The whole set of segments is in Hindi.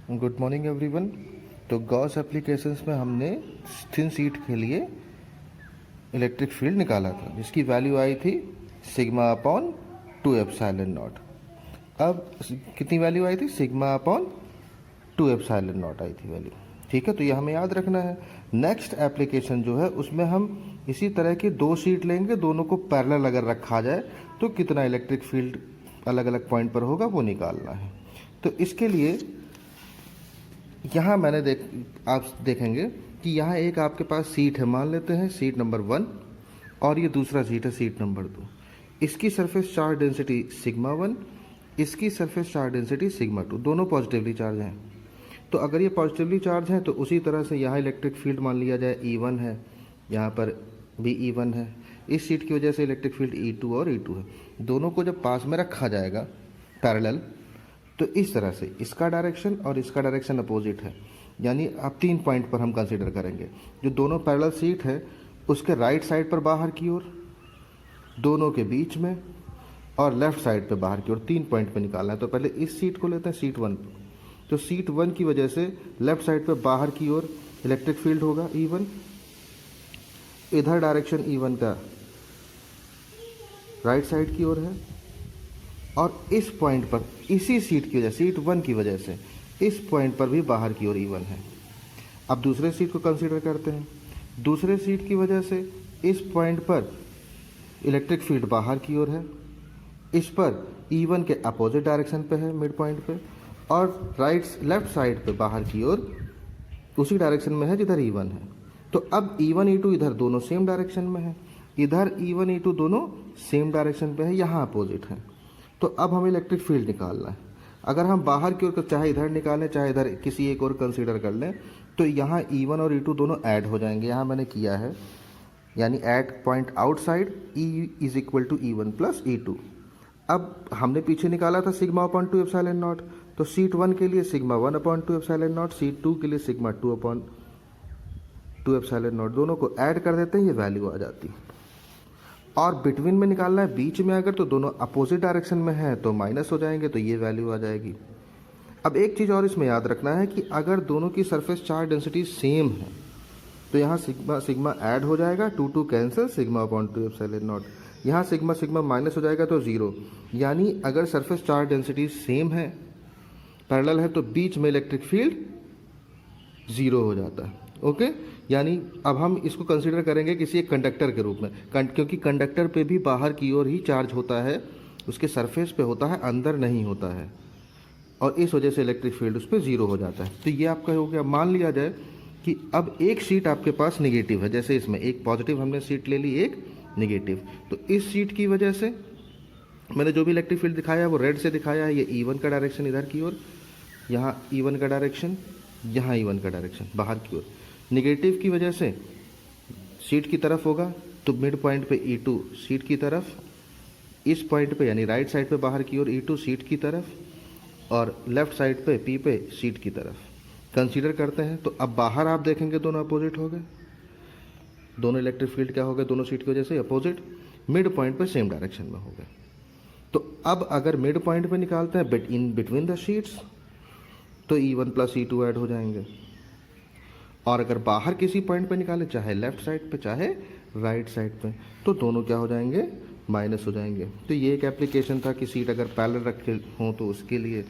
Good morning everyone. तो गॉस एप्लीकेशंस में हमने थिन शीट के लिए इलेक्ट्रिक फील्ड निकाला था जिसकी वैल्यू आई थी सिग्मा अपॉन 2 एप्सिलॉन नॉट। अब कितनी वैल्यू आई थी? Sigma upon 2 epsilon not I थी वैल्यू। ठीक है, तो ये हमें याद रखना है। नेक्स्ट एप्लीकेशन जो है उसमें हम इसी तरह की दो शीट लेंगे, दोनों को पैरेलल अगर रखा जाए तो कितना इलेक्ट्रिक फील्ड अलग अलग पॉइंट पर होगा वो निकालना है। तो इसके लिए यहाँ आप देखेंगे कि यहाँ एक आपके पास सीट है, मान लेते हैं सीट नंबर 1, और ये दूसरा सीट है सीट नंबर 2। इसकी सरफेस चार्ज डेंसिटी सिग्मा 1, इसकी सरफेस चार्ज डेंसिटी सिग्मा 2, दोनों पॉजिटिवली चार्ज हैं। तो अगर ये पॉजिटिवली चार्ज हैं तो उसी तरह से यहाँ इलेक्ट्रिक फील्ड मान लिया जाए E1 है, यहाँ पर भी E1 है। इस सीट की वजह से इलेक्ट्रिक फील्ड E2 और E2 है। दोनों को जब पास में रखा जाएगा पैरेलल, तो इस तरह से इसका डायरेक्शन और इसका डायरेक्शन अपोजिट है, यानी आप 3 पॉइंट पर हम कंसीडर करेंगे। जो दोनों पैरेलल सीट है उसके राइट साइड पर बाहर की ओर, दोनों के बीच में, और लेफ्ट साइड पे बाहर की ओर 3 पॉइंट पे निकालना है। तो पहले इस सीट को लेते हैं सीट 1। तो सीट 1 की वजह से लेफ्ट साइड पे बाहर की ओर इलेक्ट्रिक फील्ड होगा E1। इधर डायरेक्शन E1 का राइट साइड की ओर है, और इस पॉइंट पर इसी सीट की वजह, सीट 1 की वजह से इस पॉइंट पर भी बाहर की ओर E1 है। अब दूसरे सीट को कंसीडर करते हैं। दूसरे सीट की वजह से इस पॉइंट पर इलेक्ट्रिक फील्ड बाहर की ओर है, इस पर E1 के अपोजिट डायरेक्शन पे है मिड पॉइंट पे, और लेफ्ट साइड पे बाहर की ओर उसी डायरेक्शन में है जिधर E1 है। तो अब E1 E2 इधर दोनों सेम डायरेक्शन में है, इधर E1 E2 दोनों सेम डायरेक्शन पे है, यहाँ अपोजिट है। तो अब हमें इलेक्ट्रिक फील्ड निकालना है। अगर हम बाहर की ओर चाहे इधर निकालें चाहे इधर किसी एक और कंसीडर कर लें, तो यहाँ E1 और E2 दोनों ऐड हो जाएंगे। यहाँ मैंने किया है, यानी at point outside E is equal to E1 plus E2। अब हमने पीछे निकाला था सिग्मा अपॉन 2 एप्सिलॉन नॉट, तो सीट 1 के लिए sigma 1 upon 2 epsilon naught, seat 2 के लिए सिग्मा 2 अपॉन 2 एप्सिलॉन नॉट। दोनों को ऐड कर देते हैं, ये वैल्यू आ जाती है। और बिटवीन में निकालना है, बीच में अगर तो दोनों अपोजिट डायरेक्शन में है तो माइनस हो जाएंगे, तो ये वैल्यू आ जाएगी। अब एक चीज़ और इसमें याद रखना है कि अगर दोनों की सरफेस चार्ज डेंसिटी सेम है तो यहाँ सिग्मा सिग्मा ऐड हो जाएगा, 2 cancel, sigma upon 2 epsilon not. यहाँ सिग्मा सिग्मा माइनस हो जाएगा तो 0, यानी अगर सरफेस चार्ज डेंसिटी सेम है, पैरेलल है, तो बीच में इलेक्ट्रिक फील्ड 0 हो जाता है। ओके, यानी अब हम इसको कंसीडर करेंगे किसी एक कंडक्टर के रूप में, क्योंकि कंडक्टर पे भी बाहर की ओर ही चार्ज होता है, उसके सरफेस पे होता है, अंदर नहीं होता है, और इस वजह से इलेक्ट्रिक फील्ड उस पर 0 हो जाता है। तो ये आपका हो गया। मान लिया जाए कि अब एक सीट आपके पास निगेटिव है, जैसे इसमें एक पॉजिटिव हमने सीट ले ली, एक निगेटिव। तो इस सीट की वजह से मैंने जो भी इलेक्ट्रिक फील्ड दिखाया है वो रेड से दिखाया है। ये E1 का डायरेक्शन इधर की ओर, यहाँ E1 का डायरेक्शन, यहाँ E1 का डायरेक्शन बाहर की ओर। निगेटिव की वजह से सीट की तरफ होगा, तो मिड पॉइंट पे E2 सीट की तरफ, इस पॉइंट पे यानी राइट साइड पे बाहर की ओर E2 सीट की तरफ, और लेफ्ट साइड पे P पे सीट की तरफ कंसीडर करते हैं। तो अब बाहर आप देखेंगे दोनों अपोजिट हो गए, दोनों इलेक्ट्रिक फील्ड क्या हो गए, दोनों सीट की वजह से अपोजिट, मिड पॉइंट पे सेम डायरेक्शन में हो गए। तो अब अगर मिड पॉइंट पे निकालते हैं बिटवीन द शीट्स, तो E1 प्लस E2 ऐड हो जाएंगे। और अगर बाहर किसी पॉइंट पे निकालें, चाहे लेफ्ट साइड पे चाहे राइट साइड पे, तो दोनों क्या हो जाएंगे, माइनस हो जाएंगे। तो ये एक एप्लीकेशन था कि सीट अगर पैरेलल रखे हों तो उसके लिए।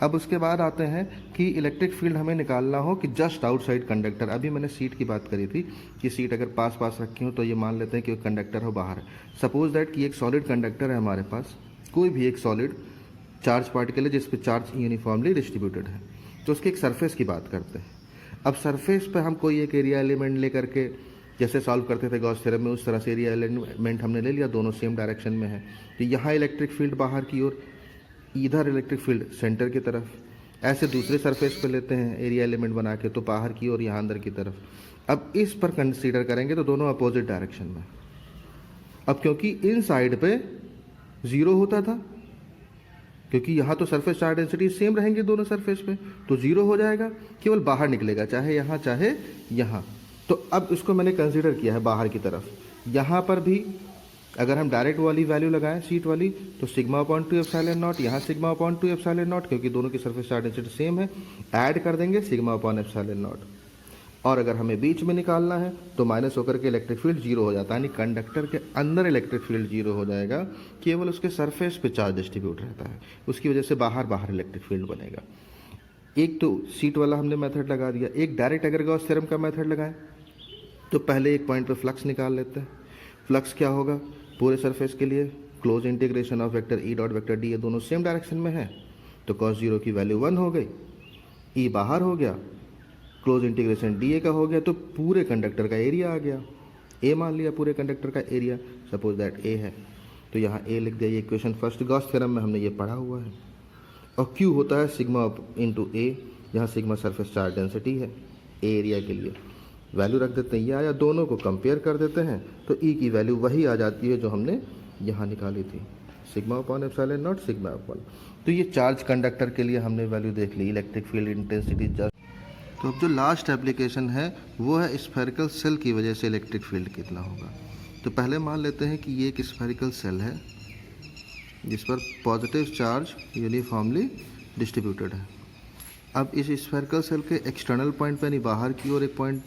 अब उसके बाद आते हैं कि इलेक्ट्रिक फील्ड हमें निकालना हो कि जस्ट आउटसाइड कंडक्टर। अभी मैंने सीट की बात करी थी कि सीट अगर पास पास रखी हो तो ये मान लेते हैं कि कंडक्टर हो बाहर। सपोज दैट कि एक सॉलिड कंडक्टर है हमारे पास, कोई भी एक सॉलिड चार्ज पार्टिकल है जिस पर चार्ज यूनिफॉर्मली डिस्ट्रीब्यूटेड है, तो उसके एक सरफेस की बात करते हैं। अब सरफेस पे हम कोई एक एरिया एलिमेंट ले करके, जैसे सॉल्व करते थे गॉस थ्योरम में, उस तरह से एरिया एलिमेंट हमने ले लिया, दोनों सेम डायरेक्शन में है। तो यहाँ इलेक्ट्रिक फील्ड बाहर की ओर, इधर इलेक्ट्रिक फील्ड सेंटर की तरफ। ऐसे दूसरे सरफेस पे लेते हैं एरिया एलिमेंट बना के, तो बाहर की ओर, यहाँ अंदर की तरफ। अब इस पर कंसीडर करेंगे तो दोनों अपोजिट डायरेक्शन में। अब क्योंकि इन साइड पे 0 होता था, क्योंकि यहाँ तो सरफेस चार्ज डेंसिटी सेम रहेंगे दोनों सरफेस पे, तो 0 हो जाएगा, केवल बाहर निकलेगा, चाहे यहाँ चाहे यहाँ। तो अब इसको मैंने कंसीडर किया है बाहर की तरफ। यहाँ पर भी अगर हम डायरेक्ट वाली वैल्यू लगाएं सीट वाली तो सिग्मा अपॉन 2 एप्सिलॉन नॉट, यहाँ सिग्मा अपॉन 2 एप्सिलॉन नॉट, क्योंकि दोनों की सरफेस चार्ज डेंसिटी सेम है, ऐड कर देंगे सिग्मा अपॉन एप्सिलॉन नॉट। और अगर हमें बीच में निकालना है तो माइनस होकर के इलेक्ट्रिक फील्ड जीरो हो जाता है, यानी कंडक्टर के अंदर इलेक्ट्रिक फील्ड जीरो हो जाएगा, केवल उसके सरफेस पे चार्ज डिस्ट्रीब्यूट रहता है, उसकी वजह से बाहर बाहर इलेक्ट्रिक फील्ड बनेगा। एक तो सीट वाला हमने मेथड लगा दिया, एक डायरेक्ट अगर गॉस थ्योरम का मेथड लगाएं तो पहले एक पॉइंट पे फ्लक्स निकाल लेते हैं। फ्लक्स क्या होगा पूरे सरफेस के लिए, close integration of vector E dot vector D, ये दोनों सेम डायरेक्शन में है तो कॉस जीरो की वैल्यू 1 हो गई, ई बाहर हो गया, क्लोज इंटीग्रेशन डी ए का हो गया, तो पूरे कंडक्टर का एरिया आ गया, ए मान लिया पूरे कंडक्टर का एरिया, सपोज दैट ए है तो यहाँ ए लिख दिया। ये इक्वेशन फर्स्ट गॉस थ्योरम में हमने ये पढ़ा हुआ है। और क्यू होता है सिग्मा इंटू ए, यहाँ सिग्मा सरफेस चार्ज डेंसिटी है, ए एरिया के लिए वैल्यू रख देते हैं, ये आया, दोनों को कंपेयर कर देते हैं तो ई की वैल्यू वही आ जाती है जो हमने यहाँ निकाली थी, sigma upon epsilon not sigma upon. तो ये चार्ज कंडक्टर के लिए हमने वैल्यू देख ली, इलेक्ट्रिक फील्ड इंटेंसिटी जस्ट। तो अब जो लास्ट एप्लीकेशन है वो है स्फेरिकल सेल की वजह से इलेक्ट्रिक फील्ड कितना होगा। तो पहले मान लेते हैं कि ये एक स्फेरिकल सेल है जिस पर पॉजिटिव चार्ज यूनिफॉर्मली डिस्ट्रीब्यूटेड है। अब इस स्फेरिकल सेल के एक्सटर्नल पॉइंट पे, यानी बाहर की ओर एक पॉइंट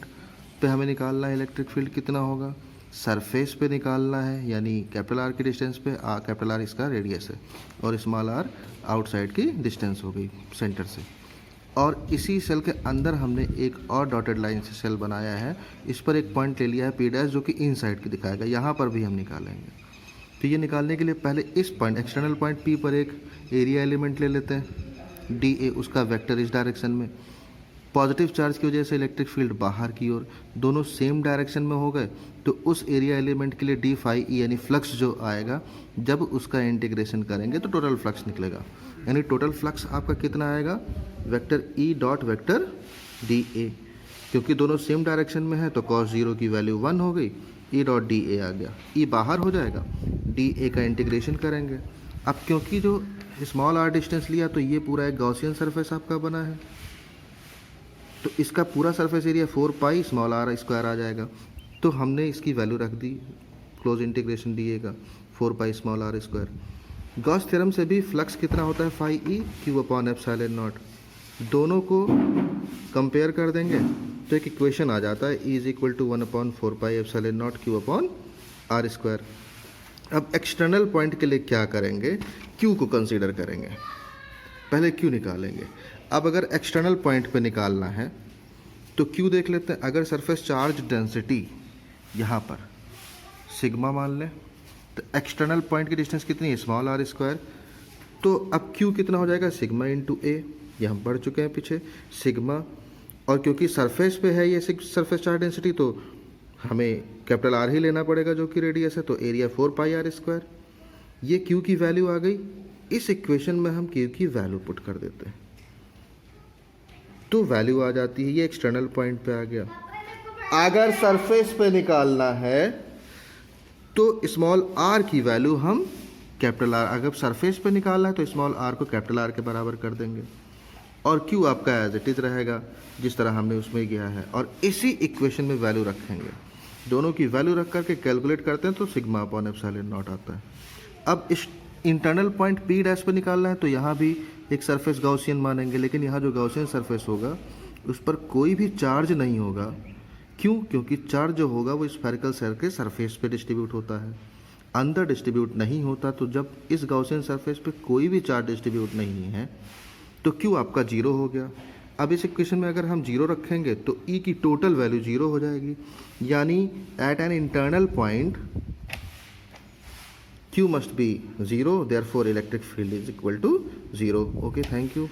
पे हमें निकालना है इलेक्ट्रिक फील्ड कितना होगा, सरफेस पे निकालना है, यानी कैपिटल आर की डिस्टेंस पे, कैपिटल आर इसका रेडियस है और स्मॉल आर आउटसाइड की डिस्टेंस हो गई सेंटर से। और इसी सेल के अंदर हमने एक और डॉटेड लाइन से सेल बनाया है, इस पर एक पॉइंट ले लिया है पी डैश जो कि इन साइड की दिखाएगा, यहाँ पर भी हम निकालेंगे। तो ये निकालने के लिए पहले इस पॉइंट एक्सटर्नल पॉइंट पी पर एक एरिया एलिमेंट ले लेते हैं डी ए, उसका वेक्टर इस डायरेक्शन में, पॉजिटिव चार्ज की वजह से इलेक्ट्रिक फील्ड बाहर की ओर, दोनों सेम डायरेक्शन में हो गए तो उस एरिया एलिमेंट के लिए डी फाई ई यानी फ्लक्स जो आएगा जब उसका इंटीग्रेशन करेंगे तो टोटल फ्लक्स निकलेगा, यानी टोटल फ्लक्स आपका कितना आएगा vector E dot vector D A, क्योंकि दोनों सेम डायरेक्शन में है तो कॉस जीरो की वैल्यू 1 हो गई, ई डॉट डी ए आ गया, ई बाहर हो जाएगा, डी ए का इंटीग्रेशन करेंगे। अब क्योंकि जो स्मॉल आर डिस्टेंस लिया तो ये पूरा एक गॉसियन सरफेस आपका बना है तो इसका पूरा surface area 4 pi small r square आ जाएगा, तो हमने इसकी वैल्यू रख दी क्लोज इंटीग्रेशन डी ए का 4 pi small r square. Gauss theorem से भी फ्लक्स कितना होता है phi E q upon epsilon naught, दोनों को कंपेयर कर देंगे तो एक इक्वेशन आ जाता है E is equal to 1 upon 4 pi epsilon naught Q upon R square. अब एक्सटर्नल पॉइंट के लिए क्या करेंगे, क्यू को कंसीडर करेंगे, पहले क्यू निकालेंगे। अब अगर एक्सटर्नल पॉइंट पे निकालना है तो क्यू देख लेते हैं, अगर सरफेस चार्ज डेंसिटी यहाँ पर सिग्मा मान लें तो एक्सटर्नल पॉइंट की डिस्टेंस कितनी है स्मॉल आर स्क्वायर, तो अब क्यू कितना हो जाएगा सिग्मा इंटू ए, ये हम पढ़ चुके हैं पीछे सिग्मा, और क्योंकि सरफेस पे है ये सरफेस चार्ज डेंसिटी तो हमें कैपिटल आर ही लेना पड़ेगा जो कि रेडियस है, तो एरिया 4 पाई आर स्क्वायर, ये क्यू की वैल्यू आ गई। इस इक्वेशन में हम क्यू की वैल्यू पुट कर देते हैं तो वैल्यू आ जाती है, ये एक्सटर्नल पॉइंट पे आ गया। अगर सरफेस पे निकालना है तो स्मॉल आर की वैल्यू हम कैपिटल आर, अगर सरफेस पे निकालना है तो स्मॉल आर को कैपिटल आर के बराबर कर देंगे और क्यू आपका एज इट इज रहेगा जिस तरह हमने उसमें किया है, और इसी इक्वेशन में वैल्यू रखेंगे, दोनों की वैल्यू रख करके कैलकुलेट करते हैं तो सिग्मा अपॉन एप्सिलॉन नॉट आता है। अब इस इंटरनल पॉइंट पी डैश पे निकालना है तो यहाँ भी एक सरफेस गॉसियन मानेंगे, लेकिन यहाँ जो गॉसियन सरफेस होगा उस पर कोई भी चार्ज नहीं होगा, क्यों, क्योंकि चार्ज जो होगा वो स्फेरिकल सेल के सरफेस पे डिस्ट्रीब्यूट होता है, अंदर डिस्ट्रीब्यूट नहीं होता। तो जब इस गॉसियन सरफेस पे कोई भी चार्ज डिस्ट्रीब्यूट नहीं है तो क्यू आपका 0 हो गया। अब इस इक्वेशन में अगर हम 0 रखेंगे तो ई की टोटल वैल्यू 0 हो जाएगी, यानी at an internal point Q must be 0, therefore electric field is equal to 0. Okay, thank you.